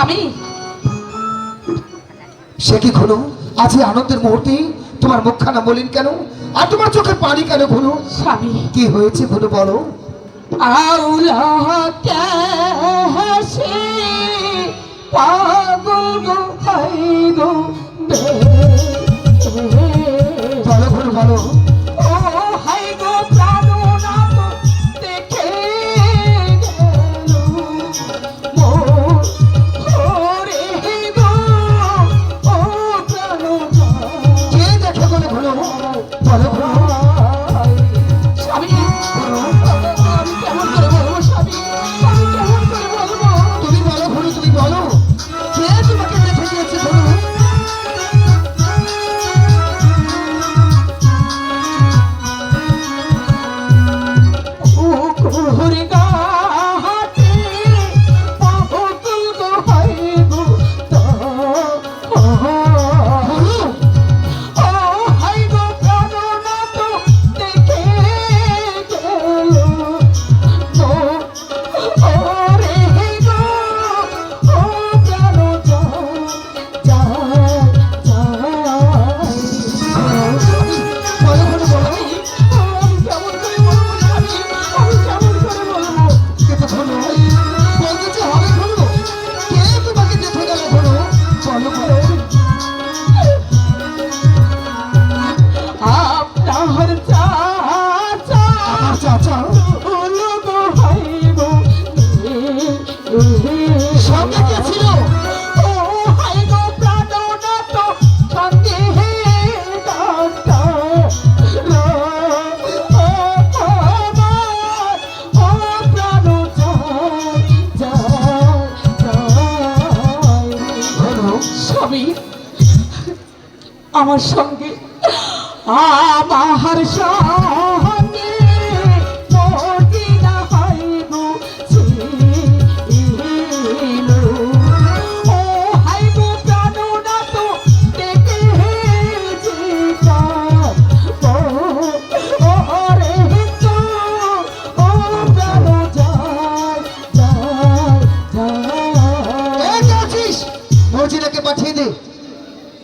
স্বামী সে কি ঘন আজ এই আনন্দের মুহূর্তে তোমার মুখখানা মলিন কেন আর তোমার চোখে পানি কেন ঘন? স্বামী কি হয়েছে ঘন বলো? আউলা ক্যাসে পাগল গো হাই গো বলো ঘন বলো। ও হাই গো প্রাণনাথ দেখে গেল মোর ওরে গো ও প্রাণনাথ কে দেখে বলে ঘন? বলো ঘন। স্বামী আমি কেমন করে বলবো স্বামী আমি কেমন করে বলবো তুমি বলো ঘন, তুমি বলো কে তোমাকে দেখে দিয়েছে ঘন? ঘুরে গাতে পাগল গো হাই গো ও হাই গো প্রাণনাথ দেখে গেল ওরে গো ও প্রাণ যায় বলো ঘন বলো। আমি কেমন করে বলবো স্বামী আমি কেমন করে বলবো কিন্তু ঘন বলতে যে হবে ঘন, কে তোমাকে দেখে গেল ঘন? বলো ঘন। আপনার চাচা আমার চাচা হলো গো হাই গো সঙ্গে কে ছিল? ও হাই গো প্রাণনাথ সঙ্গে ডাক্তার ও প্রাণ ঘন স্বামী আমার সঙ্গে আমার সঙ্গে মদিনা হাইব ছিল ও হাইব প্রাণনাথ দেখে যেতাম ও রে তো ও প্রাণ এই যে আছিস, মর্জিনাকে পাঠিয়ে দে।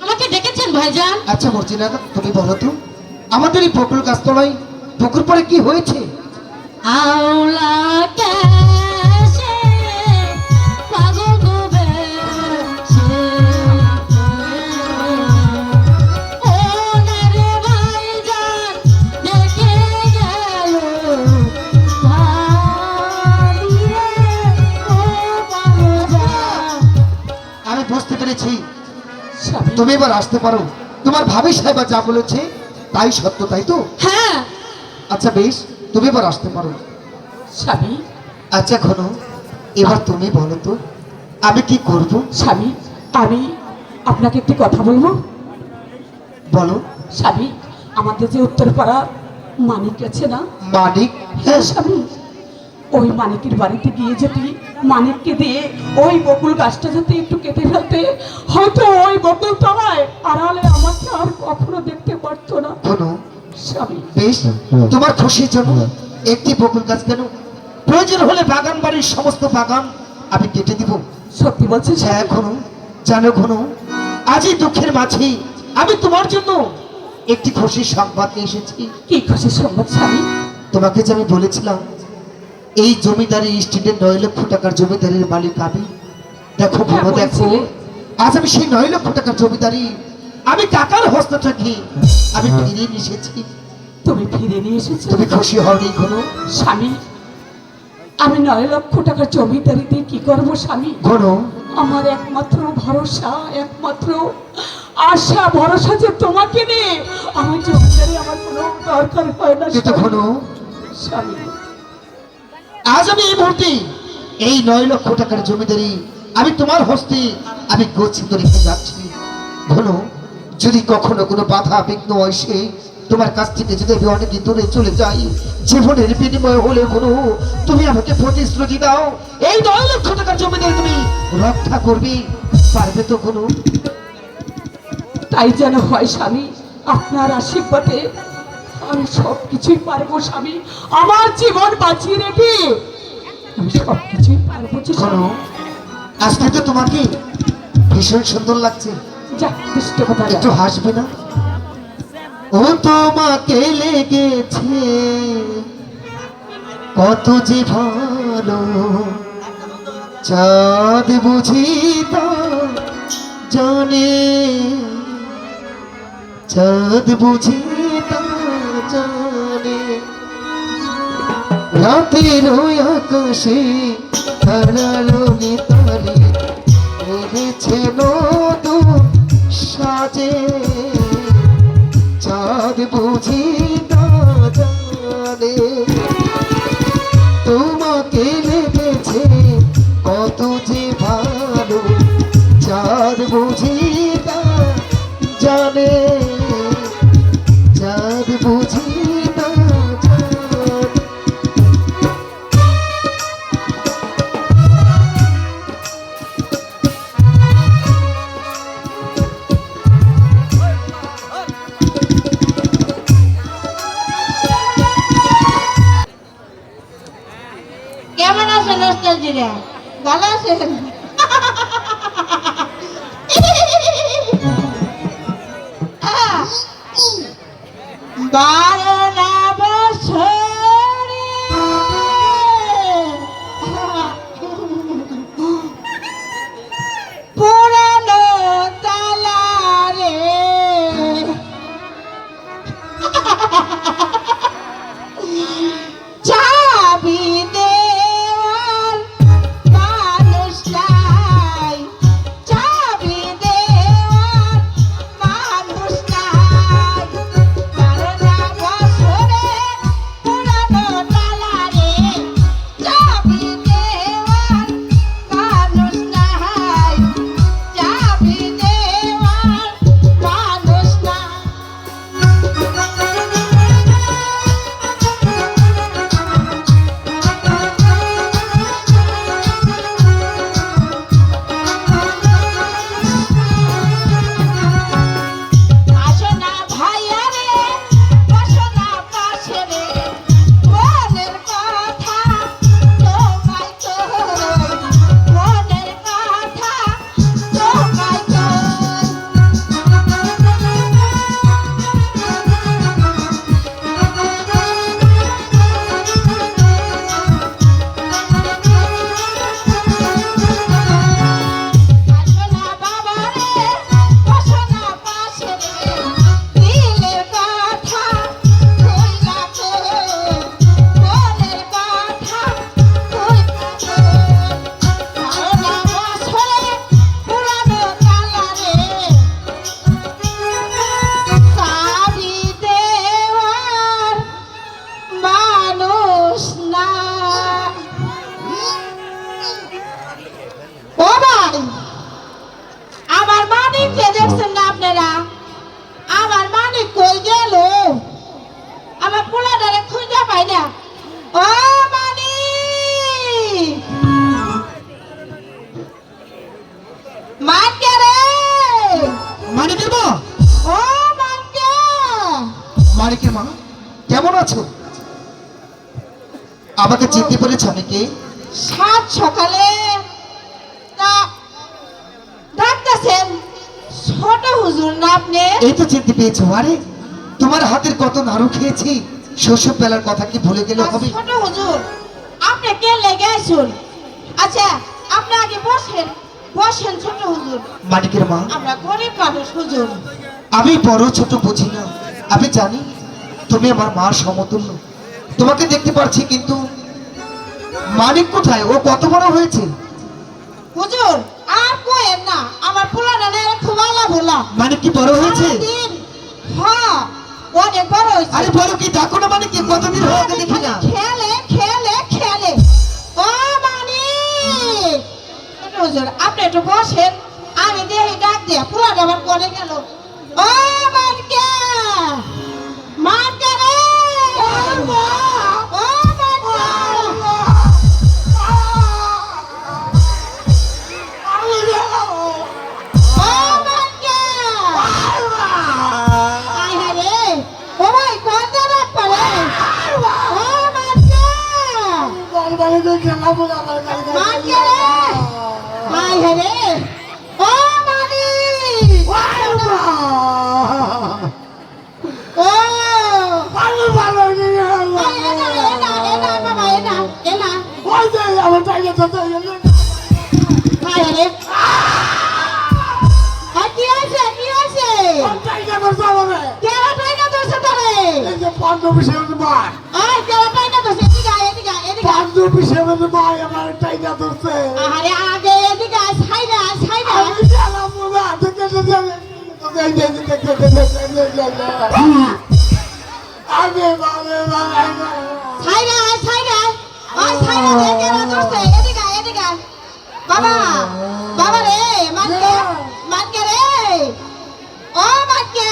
আমাকে ডেকেছেন ভাইজান আচ্ছা মর্জিনা তুমি বলো তো, আমাদের এই পুকুর কাজ তো নয়, পুকুর পরে কি হয়েছে? আওলা ক্যাসে পাগল গো বেশে ও নারে ভাইজান দেখে গেল ভাবিয়ে ও বাবা আমি বুঝতে পেরেছি, স্বামী তুমি এবার আসতে পারো। তোমার ভাবি সাহেবা যা বলেছে তাই সত্য, তাই তো? হ্যাঁ আচ্ছা বেশ, তুমি এবার আসতে পারো। স্বামী আচ্ছা ঘন, এবার তুমি বলো তো আমি কি করব? স্বামী আমি আপনাকে একটি কথা বলবো বলো। স্বামী আমাদের যে উত্তরপাড়ার মানিক আছে না মানিক? হ্যাঁ স্বামী ওই মানিকের বাড়িতে গিয়ে যদি মানিককে দিয়ে ওই বকুল গাছটা যদি একটু কেটে ফেলতে হয়তো ওই বকুল তলায় আড়ালে আমাকে আর কখনো দেখতে পারতো না ঘন স্বামী বেশ, তোমার খুশির জন্য একটি বকুল গাছ কেন, প্রয়োজন হলে বাগান বাড়ির সমস্ত বাগান আমি কেটে দিব। সত্যি বলছেন হ্যাঁ ঘন, জানো ঘন, আজ এই দুঃখের মাঝে আমি তোমার জন্য একটি খুশির সংবাদ নিয়ে এসেছি। কি খুশি সংবাদ স্বামী তোমাকে যে আমি বলেছিলাম এই জমিদারি স্টেটের 9 লক্ষ টাকার জমিদারির মালিক আমি। দেখো ঘন, হ্যাঁ, দেখো বলছিলে। আজ আমি সেই 9 লক্ষ টাকার জমিদারি আমি কাকার হস্ত থেকে আমি ফিরিয়ে নিয়ে এসেছি। তুমি ফিরে নিয়ে এসেছো তুমি খুশি হওনি ঘন? স্বামী আমি 9 লক্ষ টাকার জমিদারি দিয়ে কি করবো স্বামী ঘন আমার একমাত্র ভরসা একমাত্র আশা ভরসা যে তোমাকে নিয়ে আমার জমিদারি আমার কোনো দরকার হয় না কিন্তু ঘন, স্বামী আজ আমি এই মুহূর্তে এই 9 লক্ষ টাকার জমিদারি আমি তোমার হস্তে আমি গচ্ছিত রেখে যাচ্ছি। ঘন, যদি কখনো কোনো বাধা বিঘ্ন এসে তোমার কাছ থেকে যদি আমি অনেক দূরে চলে যাই, জীবনের বিনিময় হলে ঘন তুমি আমাকে প্রতিশ্রুতি দাও এই 9 লক্ষ টাকার জমিদারি তুমি রক্ষা করবে, পারবে তো ঘন? তাই যেন হয় স্বামী আপনার আশীর্বাদে আমি সবকিছুই পারবো স্বামী আমার জীবন বাঁচিয়ে রেখে আমি সবকিছুই পারবো যে ঘন, স্বামী। আজকে তো তোমাকে ভীষণ সুন্দর লাগছে, যা দুষ্ট কথা একটু হাসবে না? ও তোমাকে লেগেছে কত যে ভালো, চাঁদ বুঝি তা জানে, চাঁদ বুঝি তা জানে। রাতের ওই আকাশে তারারো নিতারে উড়েছে নতুন সাজে, চাঁদ বুঝি তা জানে। তোমাকে লেগেছে কত যে ভালো, চাঁদ বুঝি তা জানে, চাঁদ বুঝি তা জানে। কেমন আছেন ওস্তাদজিরা? ভালো আছেন? বারো না বছরে পুরানো তালারে চাবি দেওয়ার মানুষ নাই, চাবি দেওয়ার মানুষ নাই। বারো না বছরে পুরানো তালারে চাবি দেওয়ার মানুষ নাই, চাবি দেওয়ার মানুষ নাই। আসো না ভাইয়া রে, বসো না পাশে রে, মনের কথা তোমায় কই, মনের কথা তোমায় আসো না বাবা রে, বসো না পাশে রে, দিলের কথা কইলা কই, মনের কথা কইলা কই। বারো না বছরে পুরানো তালা রে, চাবি দেওয়ার মানুষ নাই। ও ভাই, আমার মানিককে দেখছেন না আপনারা? আমার মানিক কই গেল? আমার পোলাটারে খুঁজে পাই না। ও মানিক, মানকে রে, মানিকের মা, ও মানকে। মানিকের মা কেমন আছো? আমাকে চিনতে পেরেছ আমি কে? সাত সকালে তা ডাকতেছেন ছোট হুজুর না আপনি? এই তো চিনতে পেয়েছো। আরে তোমার হাতের কত নাড়ু খেয়েছি, শৈশব বেলার কথা কি ভুলে গেলে হবে? ছোট হুজুর, আপনি কে লেগে আসুন? আচ্ছা, আপনি আগে বসেন, বসেন ছোট হুজুর। মানিকের মা, আমরা গরিব মানুষ হুজুর। আমি বড় ছোট বুঝি না, আমি জানি তুমি আমার মার সমতুল্য। তোমাকে দেখতে পাচ্ছি, কিন্তু মানিক কোথায়? ও কত বড় হয়েছে? হুজুর আর কোয়েন না, আমার পোলাটা না খুব আলা ভোলা। মানিক কি বড় হয়েছে? সারাদিন, হ্যাঁ অনেক বড় হয়েছে। আরে বড় কি ডাকো না, মানে কি কতদিন হয়ে গেছে দেখি না। খেলে খেলে খেলে। ও মানিক, ছোট হুজুর আপনি একটু বসেন, আমি দেখি ডাক দিয়া পোলাটা আবার করে গেল। ও মানকে, মানকে রে, ও হে রে ও মানি ও ভালো ভালো এনা বাবা এনা ওই যে আমার টাইগার তো হায় রে কি আছে টাইগার তো যাবে কেরা টাইনা দোছে তোরে এই যে পদ্ম বিষয় ভাই কেরা টাইনা দোছে এদিকে পদ্ম বিষয় ভাই আমার টাইগার ধরছে আরে আগে এদিকে ছাইরা আমি গেলাম না দেখতে আগে ভালো ছাইরা দে কেরা দোছে এদিকে বাবা রে মানকে রে ও মানকে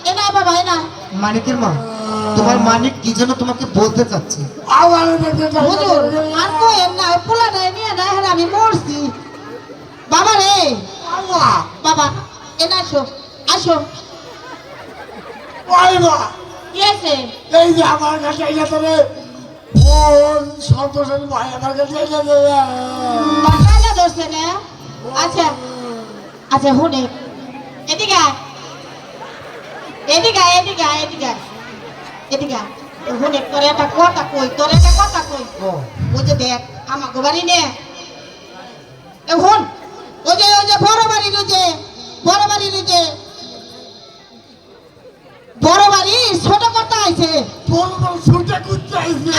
এনা বাবা এনা মানিকের মা, তোমার মানিক কি যেন তোমাকে বলতে চাচ্ছে। আমার হুজুর আর কোয়েন না পোলাটা নিয়ে না হলে আমি মরছি বাবা রে বাবা এনা আসো কি আছে এই যে আমার কাছে রে ও সন্তোষের ভাই আমার কাছে বাচ্চাটা ধরছে না আচ্ছা হুনে এদিকে হুনে তোর একটা কথা কই ওই যে দেখ আমাকে বাড়ি নে হুন ওই যে বড় বাড়ির ছোট কথা আছে ছুটে কুচতে আইছে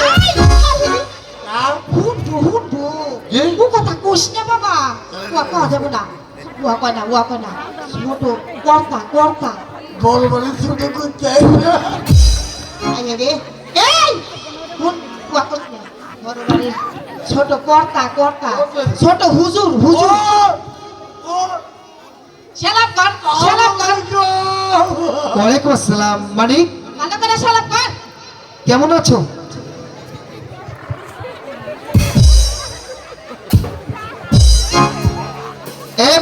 ও কথা কোশ না বাবা কথা যাব না ও কয় না ছোট কর্তা বড় বড় ছুটে কুচতে আইছে আইয়া রে এই হুন ও কোশ না বড় বাড়ির ছোট কর্তা ছোট হুজুর সালাম কর ওয়ালাইকুম আসসালাম। মানিক, ভালো করে সালাম কর কেমন আছো?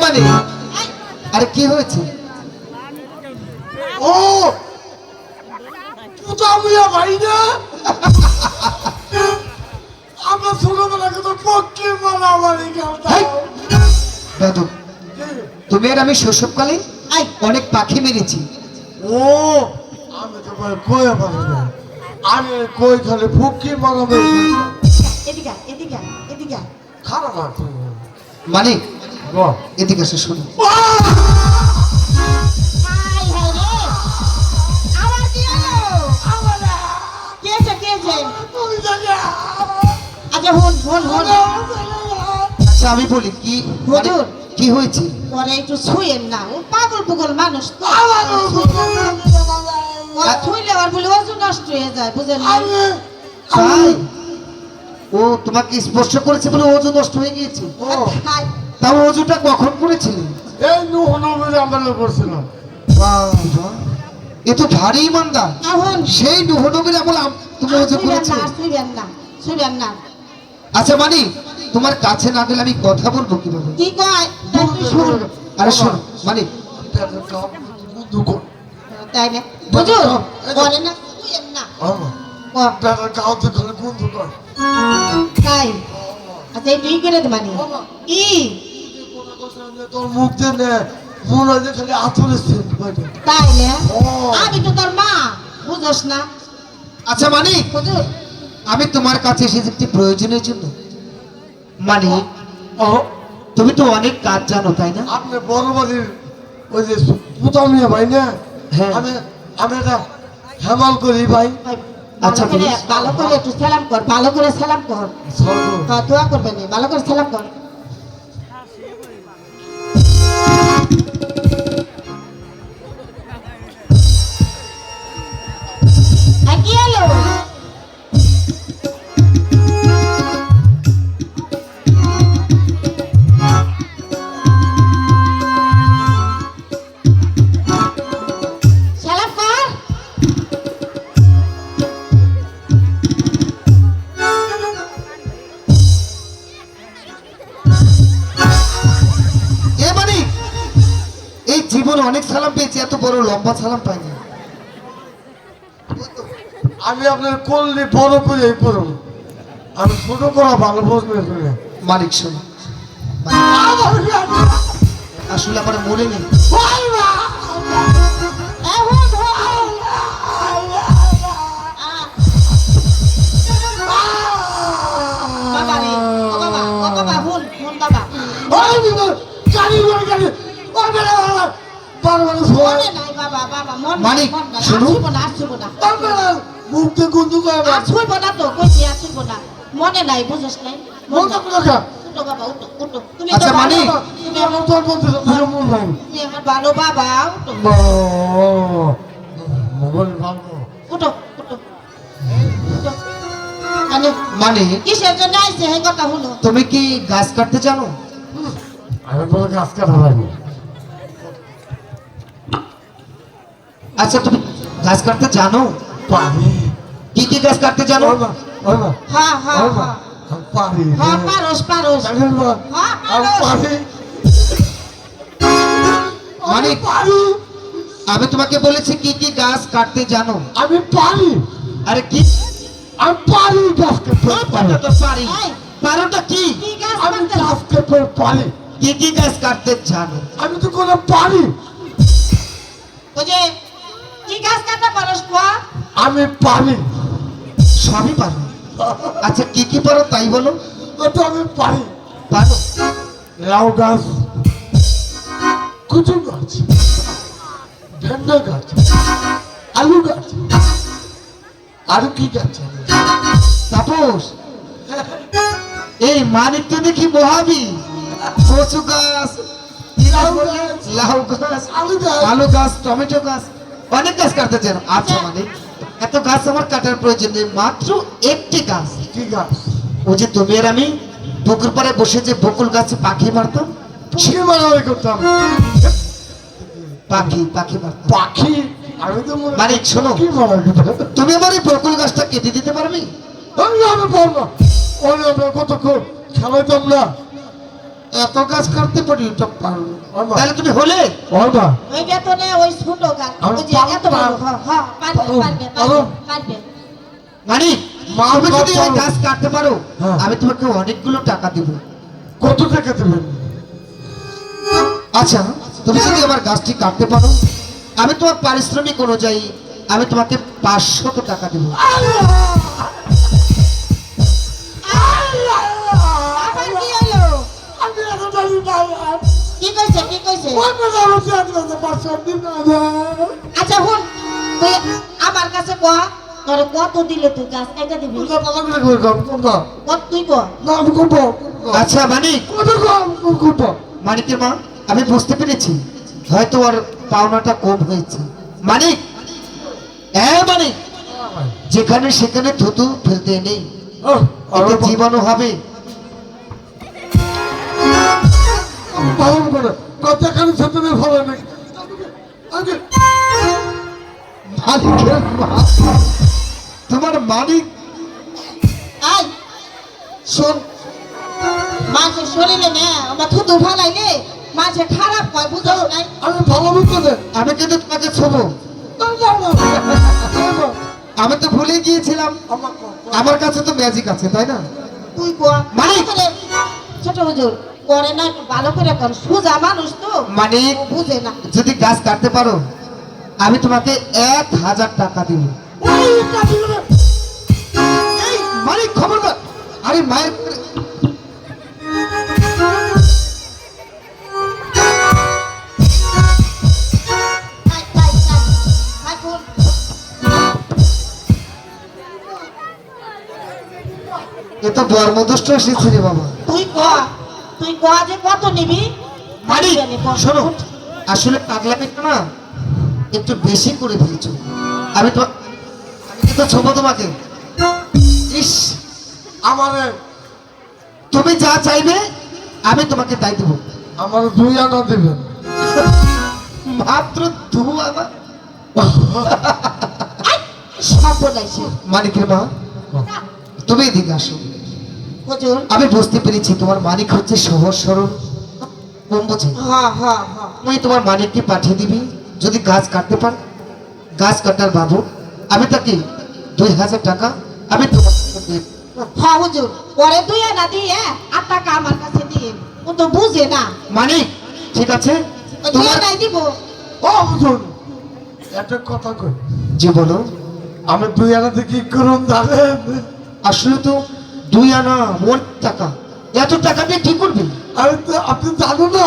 মানিক, আরে কি হয়েছে? ও পুতামিয়া ভাই না আমরা ছোটবেলা কত পক্ষে মারামারি হেই! খেলতাম দাদু, তুমি আর আমি শৈশবকালে অনেক পাখি মেরেছি। ও আমি তো ভাই কয়ে পারি না আমি কই খালি পক্ষে মারামারি এদিকে খারাপ আছে মানিক, এদিকে এসে শোনো। হাই রে আবার কি হলো কেছে আচ্ছা হুন আচ্ছা আমি বলি কি হুজুর। কি হয়েছে? পরে একটু ছুঁয়েন না ও পাগল মানুষ তো ছুঁইলে আর বলে ওজন নষ্ট হয়ে যায় বুঝেন না তাই? ও তোমাকে স্পর্শ করেছে বলে ওজন নষ্ট হয়ে গিয়েছে। হাই তাও ওজনটা কখন করেছিলে? এই নুহনবীর আমরা করছিলাম বাবা, এ তো ভারী ইমানদার। এখন সেই নুহনবীর আমল তুমি ওজন করেছো। ছুঁইবেন না আচ্ছা মানিক, তোমার কাছে না গেলে আমি কথা বলবো কিভাবে? কি কয় তাই তুই শুন আরে শোনো মানিক, বন্ধু কর তাই না হুজুর বলে না ছুঁয়েন না দাদা কাউকে খালি বন্ধু কর তাই আচ্ছা এই তুই করে দে মানে কি তোর মুখ দিয়ে নে মনে হয় যে খালি আতুরে সেন্ট পাইবে তাই না ও। আমি তো তোর মা বুঝোস না আচ্ছা মানিক, হুজুর আমি তোমার কাছে এসেছি একটি প্রয়োজনের জন্য। মানিক, ও তুমি তো অনেক কাজ জানো তাই না? আপনি বড় বাড়ির ওই যে পুতামিয়া ভাই না হ্যাঁ। আমি এটা হেমাল করি ভাই আচ্ছা, বলিস। ভালো করে একটু সালাম কর ভালো করে সালাম কর স্বর্গ দোয়া করবেন ভালো করে সালাম কর কি হলো সালাম কর এ মানিক, এই জীবনে অনেক সালাম পেয়েছি, এত বড় লম্বা সালাম পাইনি। আমি আপনার করলে বড় করে করুন আমি ছোট করা ভালো বুঝবে মানিক শোনো, আসলে আমার মনে নেই। বাবা রে, ও বাবা, ও বাবা, হুন, হুন বাবা। মনে নাই বাবা, বাবা, মানিক, মন নাই। শোনো। আর ছুঁইবো না, আর ছুঁইবো না। মুখতে গন্ধ করে আর ছুঁইবো না তো, কইছি আর ছুঁইবো না। মনে নাই, বুঝছ নাই? মন নাই। উঠো বাবা, উঠো, উঠো। তুমি তো আচ্ছা, ভালো, মানিক। তুমি আমার ভালো বাবা, উঠো। উঠো, উঠো। উঠো। মানে কিসের জন্য আইছে এই কথা হলো? তুমি কি গাছ কাটতে জানো? আমি বলে গাছ কাটা লাগবে। আচ্ছা, তুমি গাছ কাটতে জানো? পারি কি কি গাছ কাটতে জানো? হ্যাঁ, হ্যাঁ, হ্যাঁ। পারি হ্যাঁ, পারোস, পারোস। হ্যাঁ, আমি পারোস। পারি মানিক, পারি আমি তোমাকে বলেছি কি কি গাছ কাটতে জানো। আমি পারি আরে কি আমি পারি গাছ কাটতে পারি তো পারি, এই, পারোটা কি? কি গাছ আমি কাটতে গাছ কাটতে পারি কি কি গাছ কাটতে জানো? আমি তো কোনো পারি ওই যে, কি গাছ কাটতে পারোস কোয়া? আমি পারি সবই পারো। আচ্ছা, কি কি পারো তাই বলো। ওটা আমি পারি পারো। লাউ গাছ কুচু গাছ ভেন্ডা গাছ আলু গাছ আর কি গাছ আছে? তাপস, এই মানিক তো দেখি মহাবি। কচু গাছ, কি গাছ বললে? লাউ গাছ, আলু গাছ আলু গাছ, টমেটো গাছ, অনেক গাছ কাটতে জানো। আচ্ছা মানিক, এত গাছ আমার কাটার প্রয়োজন নেই, মাত্র একটি গাছ। কি গাছ ও যে তুমি আর আমি পুকুর পাড়ে বসে যে বকুল গাছে পাখি মারতাম, কি মারামারি করতাম পাখি পাখি মারতাম। পাখি আমি তো মনে মানিক শোনো, কি মারামারি করতাম তুমি আমার এই বকুল গাছটা কেটে দিতে পারবে? আমি পারবো ওরে আমরা কতক্ষণ খেলাইতাম না এত গাছ কাটতে পারি ওটা পারবো। পারবা? তাহলে তুমি হলে পারবা ওই বেতনে ওই ছোট গাছ, আমি ওই যে এত বড়, পারবো। হ্যাঁ, হ্যাঁ, পারবে, পারবো, পারবে, পারবো। পারবে, পারবে। মানিক, মা তুমি যদি বাবা ওই গাছ কাটতে পারো, হ্যাঁ। আমি তোমাকে অনেকগুলো টাকা দেব। কত টাকা দেবেন আচ্ছা, তুমি যদি আমার গাছটি কাটতে পারো, আমি তোমার পারিশ্রমিক অনুযায়ী আমি তোমাকে 500 টাকা দেব। আবার কি হলো? আমি এখন জানি না কি কইছে, কি কইছে? আচ্ছা হুন, তুই আমার কাছে কয়া, তোর কত দিলে তুই গাছ কেটে দিবি? কত তুই কয়া? আচ্ছা মানিক, মানিকের মা, আমি বুঝতে পেরেছি হয়তো আর পাওনাটা কম হয়েছে। মানিক, মানিক, যেখানে সেখানে থুতু ফেলতে নেই, এতে জীবাণু হবে। মানিকের মা, তোমার মানিক, আই শোন, মাছের শরীরে না আমার থুতু ফালাইলে মাছে খারাপ হয়, বুঝছ নাই? আমি ভালো বুঝতে আমি কিন্তু তোমাকে ছোবো। আমি তো ভুলে গিয়েছিলাম, আমার কাছে তো ম্যাজিক আছে, তাই না? তুই কয়া মানিক! ভালো করে, ছোট হুজুর করে না, একটু ভালো করে কর, সোজা মানুষ তো মানিক, ও বুঝে না। যদি গাছ কাটতে পারো, আমি তোমাকে 1000 টাকা দিব। এই মানিক, খবরদার! আরে মায়ের তাই, তাই, তাই, তাই কর। এ তো বর্মদুষ্ট এসেছে রে বাবা। তুই কয়া যে কত নিবি? মানিক, জানি কত। শোনো, আসলে পাগলামিটা না একটু বেশি করে ফেলেছো। আমি তো ছোবো তোমাকে। ইস, আমার তুমি যা চাইবে আমি তোমাকে তাই দেবো। আমার 2 আনা দেবেন মাত্র 2 আনা? সব বলাইছে মানিকের মা, তুমি এদিকে আসো। হুজুর। আমি বুঝতে পেরেছি তোমার মানিক হচ্ছে সহজ সরল কম বোঝে। হ্যাঁ, হ্যাঁ, হ্যাঁ। তুই তোমার মানিককে পাঠিয়ে দিবি, যদি গাছ কাটতে পার, গাছ কাটার বাবু আমি তাকে 2000 টাকা আমি তোমাকে দেব। হ্যাঁ হুজুর, ওরে 2 আনা দিয়ে 8 টাকা আমার কাছে দিয়ে, ও তো বুঝে না। মানিক ঠিক আছে, ওই 2 তোমার আনাই দিব। ও হুজুর একটা কথা কই, যে বলো। আমি 2 আনাতে কি করুন জানেন? আসলে তো 2 আনা অনেক টাকা, এত টাকা দিয়ে কি করবি? আমি তো আপনি জানো না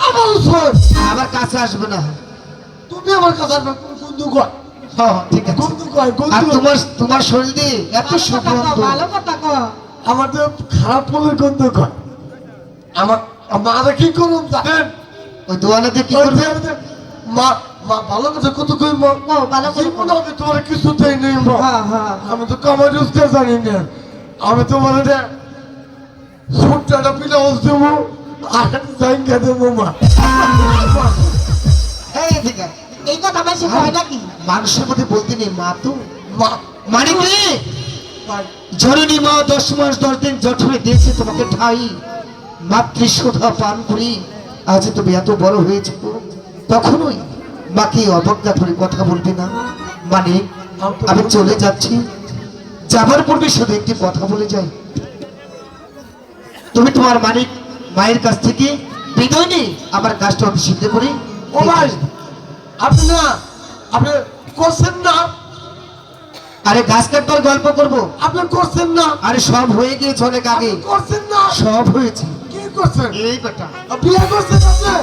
আমার সর আমার কাছে আসবে না। তুমি আমার কথা বন্ধু কয় হ্যাঁ ঠিক আছে। বন্ধু কয় আর বন্ধু তোমার শরীর দিয়ে এত ভালো কথা কও, সুগন্ধ। ভালো কথা কও। আমার তো খারাপ বলে গন্ধ কয়। আমার মারা কি করুন জানেন? ওই 2 আনা দিয়ে কি ওই করবে? যে মা মা ভালো কথা কত কই মা কও, ভালো করে কও। জীবনে আমি তোমার কিছুতেই নেই মা। হ্যাঁ হ্যাঁ। আমি তো কামাই রোজগার জানি না, আমি তোমার সুটটা পিলাও দেবো আর জায়গা দেবো মা। এই ঠিক আছে, এই কথা বেশি হয় নাকি? মানুষের মধ্যে বলতে নেই মা তো। মা মানিক রে, ভাই, জননী মা 10 মাস 10 দিন জঠরে দিয়েছে তোমাকে ঠাই, মাতৃসুধা পান করি আজ তুমি এত বড় হয়েছে, কখনোই মাকে অবজ্ঞা করে কথা বলবে না। মানে আমি চলে যাচ্ছি, যাবার পূর্বে শুধু একটি কথা বলে যাই, তুমি তোমার মানিক মায়ের কাছ থেকে বিদায় নিয়ে আমার কাজটা অতি সিদ্ধ করে। ও ভাই আপনি না আপনি করছেন না, আরে গাছ কাটবার গল্প করব? আপনি করছেন না, আরে সব হয়ে গিয়েছে অনেক আগে, আপনি করছেন না, সব হয়েছে। কি করছেন? এই কথা বিয়ে করছেন আপনি?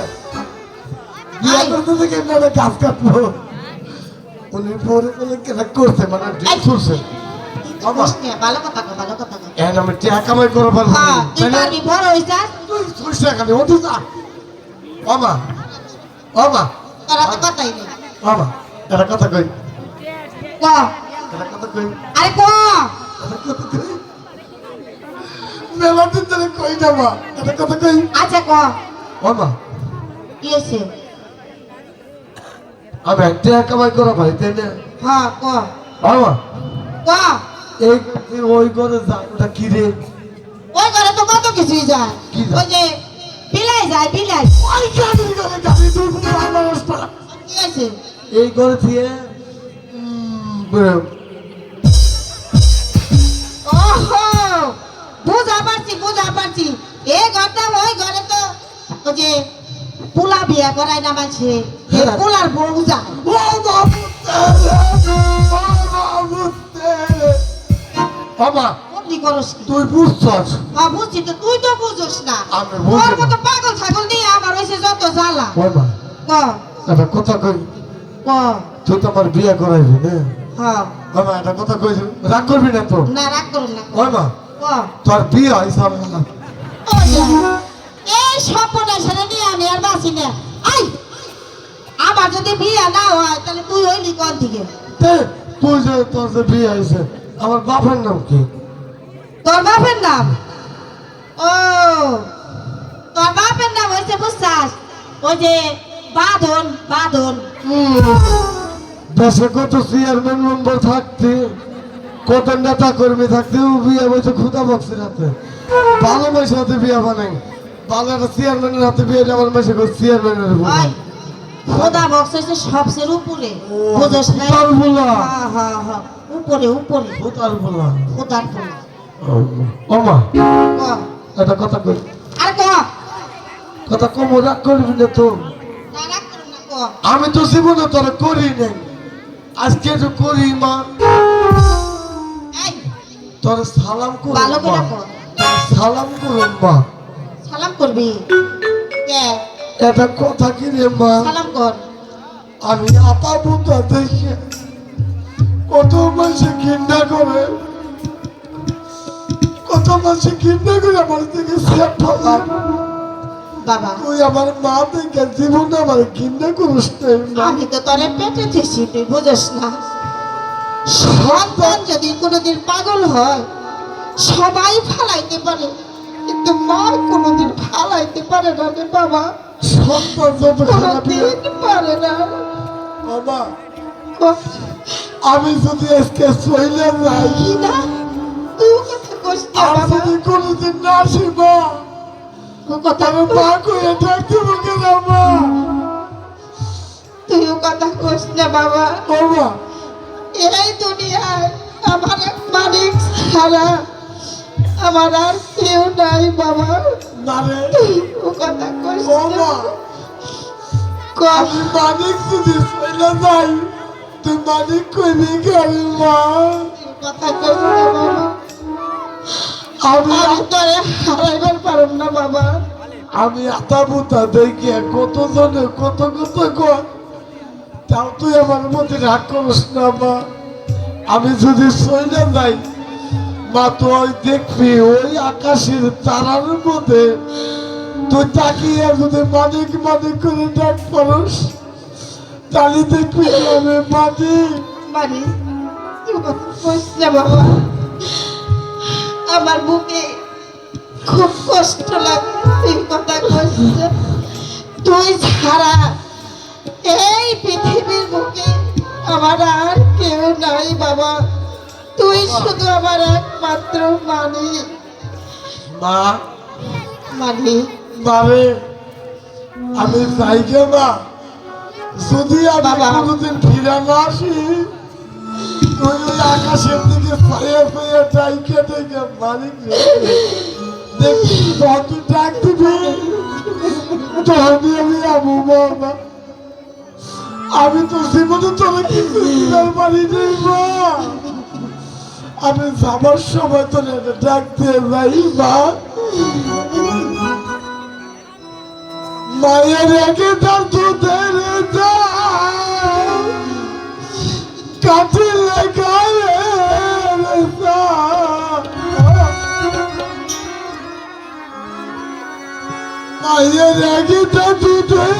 বিয়ে করতে থেকে আপনারা গাছ কাটবো উনি পরে বলে কেনা করছে মানে ড্রেস করছে। বুঝতে, ভালো কথা কও, ভালো কথা কও। এখন আমি টাকা কামাই করে পারবো না। হ্যাঁ, তুই তাই না? পারবি, বড় হইছাস, তুই সরিষা খালি ওঠে যা মামা মামা তোরা তো কথাই নেই। মামা একটা কথা কই, ক, একটা কথা কই, আরে ক। একটা কথা কই, মেলা দিন ধরে কই না মা, একটা কথা কই আচ্ছা ক, মামা। কি হয়েছে? আমি টাকা কামাই করা ভাই তাই না হ্যাঁ ক, মামা? ক। এই ওই ঘরে যা ওটা কি রে? ওই ঘরে তো কত কিছুই যায়। কি যায়? ওই যে বিলাই যায়, বিলাই। ওই গাড়ির ঘরে গাড়ি তুই কোনো মানুষ না। কি হয়েছে? এই ঘরে থেকে ওহো, বুঝা পারছি, বুঝা পারছি। এই ঘরটা ওই ঘরে তো ওই যে পোলা বিয়া করায় না মাঝে, এই হ্যাঁ। পোলার বউ যায়। ও বাবা বন্দি করস কি? তুই বুঝছস হ্যাঁ বুঝছি তো, তুই তো বুঝোস না। আমি বুঝি তোর না। মতো পাগল ছাগল নিয়ে আমার হয়েছে যত জ্বালা। বাবা ক, একটা কথা কই, ক, তুই তো আমার বিয়ে করাইবি না হ্যাঁ। বাবা, একটা কথা কই, রাগ করবি না তো? না রাগ করুন না। ওই মা ক, তোর বিয়ে হয়েছে আমার না। ওই যে, এই স্বপ্নটা সেরে নিয়ে আমি আর বাঁচি না। আই, আমার যদি বিয়ে না হয় তাহলে তুই হইলি কোন থেকে? তে, তুই যে তোর যে বিয়ে হয়েছে আমার বাপের নাম কি? তোর বাপের নাম? ও, তোর বাপের নাম হয়েছে বুঝছাস, ওই যে বাঁধন, বাঁধন। দেশে কত চেয়ারম্যান মেম্বার থাকতে, কত নেতা কর্মী থাকতে, ও বিয়ে হয়েছে খুদা বক্সের হাতে। ভালো মেয়ের হাতে বিয়ে বানাই, ভালো একটা চেয়ারম্যানের হাতে বিয়ে হলে আমার মেসে চেয়ারম্যানের ওই খোদা বক্স হয়েছে সবচেয়ে উপরে, বুঝছ না? খুদার বলা, হ্যাঁ হ্যাঁ হ্যাঁ, উপরে উপরে, খুদার বলা। খোদার বলা। ও মা ক, একটা কথা কই, আর ক, কথা কম রাগ করবি না তো? না রাগ করো না, ক। আমি তো জীবনে তোর করি নাই, আজকে তো করি মা। এই, তোর সালাম করুন ভালো মা, করে কর। সালাম করুন মা। সালাম করবি? কে? এটা কথা কি রে মা? সালাম কর। আমি আপা বন্ধু দেখে কত মানুষে ঘৃণা করে, কত মানুষে ঘৃণা করে আমার থেকে সেট ফেলাম। বাবা, তুই আমার মা থেকে জীবনে আমার ঘৃণা করিস নাই মা। আমি তো তোরে পেটে থেছি, তুই বুঝস না। সন্তান যদি কোনোদিন পাগল হয় সবাই ফালাইতে পারে, কিন্তু মা কোনোদিন ফালাইতে পারে না রে বাবা, সন্তান যত খারাপ কোনোদিন পারে না। বাবা, আমি যদি আজকে চলে যাই, কি না, তুই ও কথা কইস না আর বাবা, যদি কোনোদিন না আসি মা, ও কথা আমি মা করে থাকতে পারবো না মা। তুই ও কথা কইস না বাবা। বাবা এই দুনিয়ায় আমার এক মালিক ছাড়া আমার আর কেউ নাই বাবা। না রে ও কথা কইস ও মা, কম আমি মানিক যদি চলে যাই তুই মানিক কইবি কেন মা? কথা কইস না বাবা। আমি আমি তোরে হারাইবার পারব না বাবা। আমি আতা বুতা দেখি কত জনে কত কত কর, তাও তুই আমার মধ্যে রাগ করিস না মা। আমি যদি চলে যাই মা, তুই দেখবি ওই আকাশের তারার মধ্যে তুই তাকিয়ে যদি মানিক মানিক করে ডাক পারস, তাহলে দেখবি আমি মানিক। মানে তুই কথা কইস না বাবা। আমার বুকে খুব কষ্ট লাগে তুই কথা কইস না। তুই ছাড়া এই পৃথিবীর বুকে আমার আর কেউ নাই বাবা। তুই শুধু আমার একমাত্র মানিক। মা মানিক বারে আমি যাই গে মা, যদি আমি বাবা। কোনোদিন ফিরে না আসি তুই ওই আকাশের দিকে ফাইয়া ফাইয়া টাইকে দেখে মানিক রে দেখি তখন তুই ডাক দিবি, তখনই আমি আমু বাবা। আমি তো জীবনে তোরা কিছু দিতে পারি নাই মা। আমি যাবার সময় তোর ডাক দিয়ে যাই মা। মায়ের আগে তার দুধের দাম কাটিলে গায়ের দাম। মায়ের আগে তার দুধের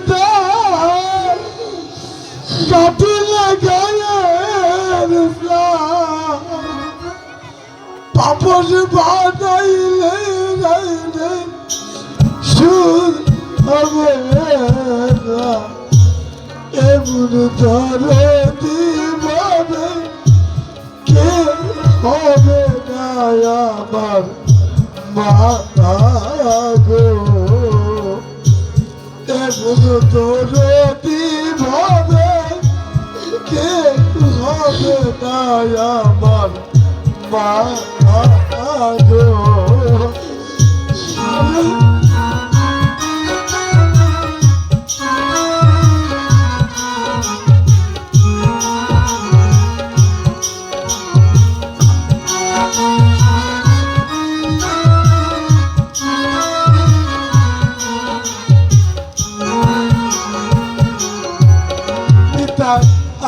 দাম কাটিলে গায়ের দাম। পাপস বানাইলে গাইলে সুর হবে না, এমন ধরে দিবাবে কে হবে না আমার মা গো। এমন ধরে দিবাবে কে হবে না আমার মা গো।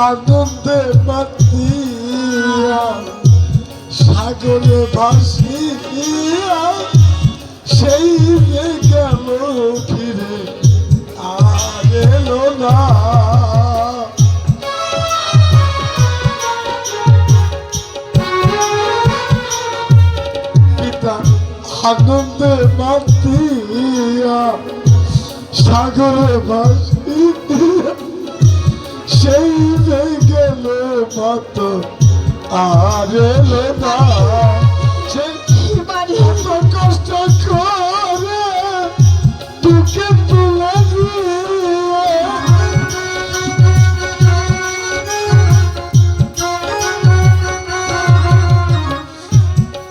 আনন্দে মাতিয়া সাগরে ভাসিয়া সেই যে গেল ফিরে আর এলো না। পিতা আনন্দে মাতিয়া সাগরে ভাসিয়া সেই যে গেল মত আর এলো না। সেই এত কষ্ট করে তোকে তুলে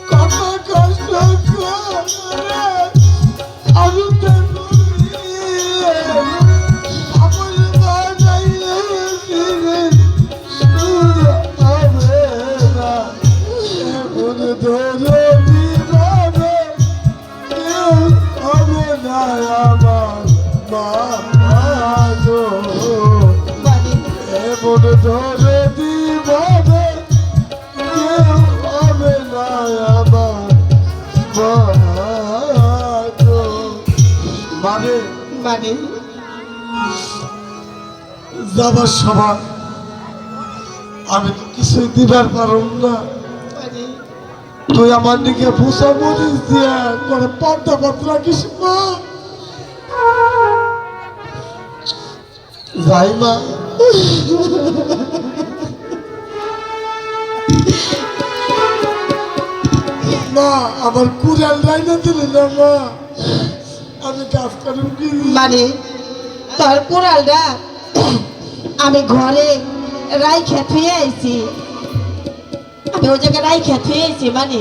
কত কষ্ট করে আমি ধরে দিবাবে কেউ হবে না আমার মানে মানে যাবার সময় আমি তো কিছুই দিবার পারব না। মানে তুই আমার দিকে ভূষা মরিস দিয়া করে পর্দা পত্র রাখিস মা। যাই মা। মা আমার কুড়াল রাইনা দিলে না মা, আমি কাজ করুন কি? মানে তোর কুড়ালটা আমি ঘরে রাইখে থুয়ে আইছি। আমি আমি ওই জায়গায় রাইখা থুয়েছি মানে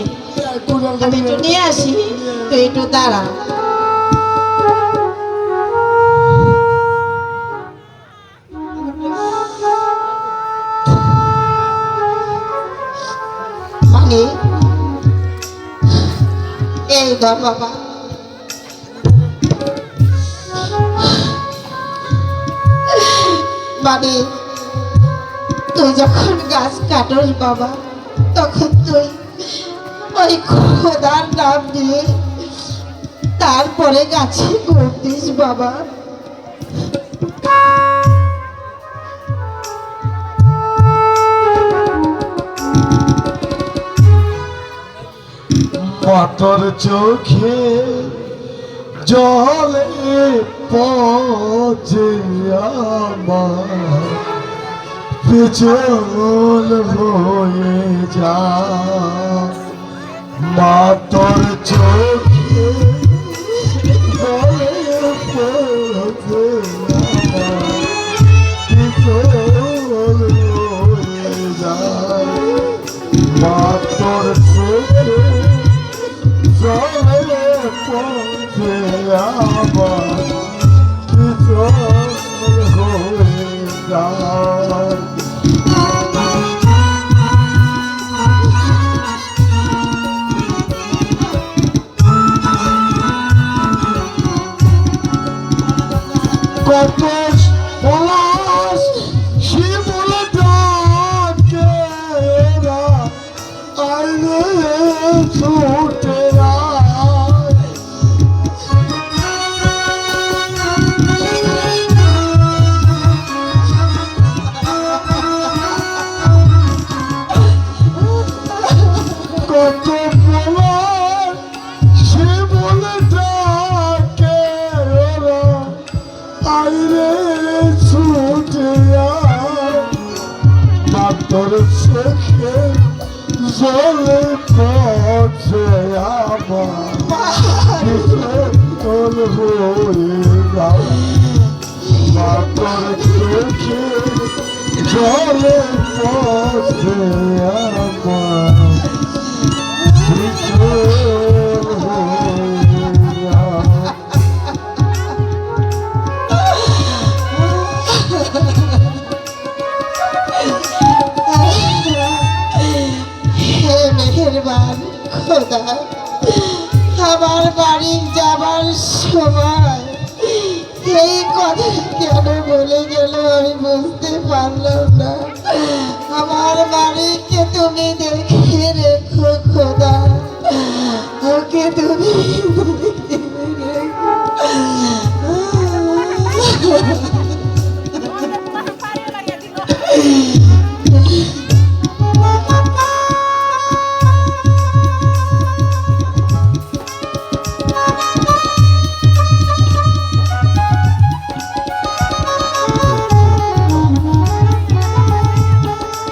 আমি একটু নিয়ে আসি, তুই একটু দাঁড়া। মানে এই ধর বাবা, মানে তুই যখন গাছ কাটস বাবা, তখন তুই ওই খোদার নাম দিয়ে তারপরে গাছে করতিস বাবা। পাতর চোখে জলে পচে আমার পিছল হয়ে যা, মাতর চোখে জলে পচে আমার পিছল হয়ে যা, মাতর চোখে জলে পচে আমার পিছল হয়ে যায়। কত পলাশ শিমুল ডাকে এরা আইনে ছুটে আয়। কত পলাশ শিমুল ডাকে এরা আইরে ছুটে আয়, মাতর চোখে জলে পচে আমার পিছল হয়ে যায়, মাতর চোখে জলে পচে আমার পিছল হয়ে যায়। হে মেহেরবান খোদা, আমার বাড়ি যাবার সময় এই কথা কেন বলে গেল আমি বুঝতে পারলাম না। আমার বাড়ি